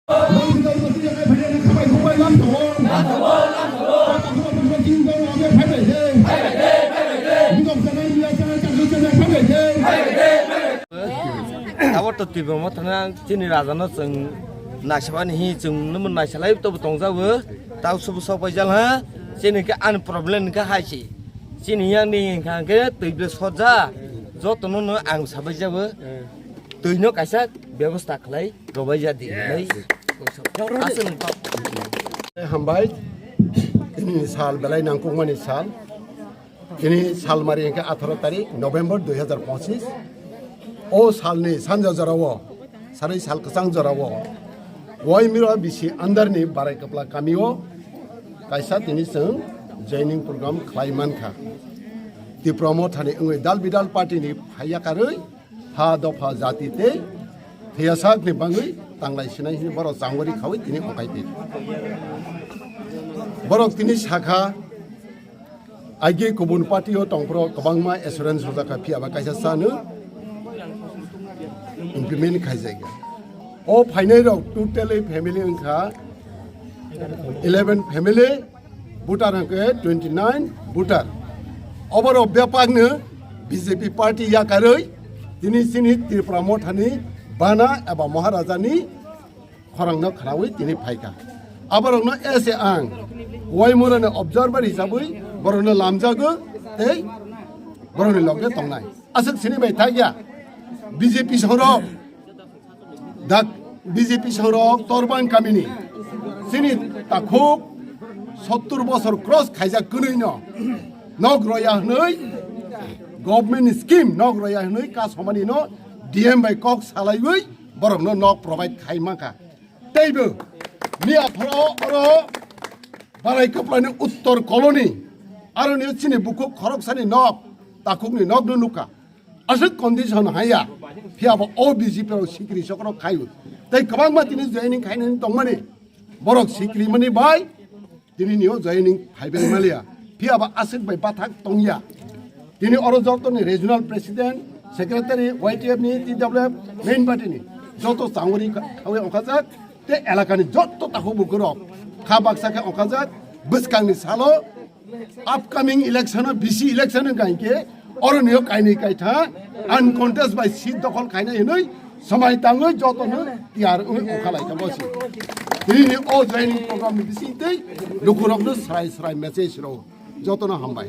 Awat tu tiba mat thang chini raja na chung nakshaban hi chung numun naisalai to butong jawo tau subu sopai jal ha chini ka an problem ka haisi chini yang ni khang ke tuible soja joto no ang sabai jawo tuino kaisa ব্যবস্থা khlai robai ja di lai asun hambai ini sal belai nangkung mani sal ini sal mari ke 18 tarik November 2025 o sal ni sanja jarawo sarai sal kesang jarawo wai miro bisi andar ni barai kapla kamio kaisa tini seng joining program klaiman kha ti promote hani ngoi dal bidal party ni phaya karoi ha dofa jati te thiasak ni bangai tanglai sinai ni boro jangwari khawai tini okai te borok tini sakha age kubun party o tongpro kabangma assurance jaka phia ba kaisa sanu implement khaijaiga o final rok totally family unkha 11 family butar ke 29 butar over of byapagna BJP party ya karoi tini sini promote hani bana eba maharaja ni khorangna khrawi tini phaika abarongna ese ang waimurane observer hisabai borona lamjago ei boroni logge tongnai asuk sini bai thagya BJP sorok dak BJP sorok torban kamini sini takhuk 70 বছর cross খাইজা কইনো নগ রয়া হনই government scheme নগ রয়া হনই কা সমানি ন DM by cock সালাইবই বরং নগ provide খাইমাকা তাইবো Mia ফরা or বারাই কপ্লানি উত্তর colony আর নি চিনি বুকু খরকসানি নগ তাকুকনি নগ নুকা আসক কন্ডিশন হাইয়া ফিয়াবো ও বিজেপি ও সিক্রি সকর খাইউ তাই কবাং মা তিনি জয়েনিং খাইনি তংমানি বরক সিক্রি মানি বাই তিনি নিও জয়েনিং ফাইবেল মালিয়া ফিয়াবা আসিক বাই বাথাক তংয়া তিনি অরজতনি রিজিওনাল প্রেসিডেন্ট সেক্রেটারি ওয়াইটিএফ নি টিডব্লিউএফ মেইন পার্টি নি যত চাংরি খাওয়ে অকাজাক তে এলাকানি যত তাকো বুকুরক খা বাক্সাকে অকাজাক বসকাংনি সালো আপকামিং ইলেকশন বিসি ইলেকশন গাইকে অরনিও কাইনি কাইথা আনকন্টেস্ট বাই সিট দখল খাইনা হিনই সময় তাঙ্গই যতনো তিয়ার অখালাইকা বসি তিনি ও জয়েনিং প্রোগ্রাম বিসিতে লুকুরকনো সরাই সরাই মেসেজ रो যতনো হামবাই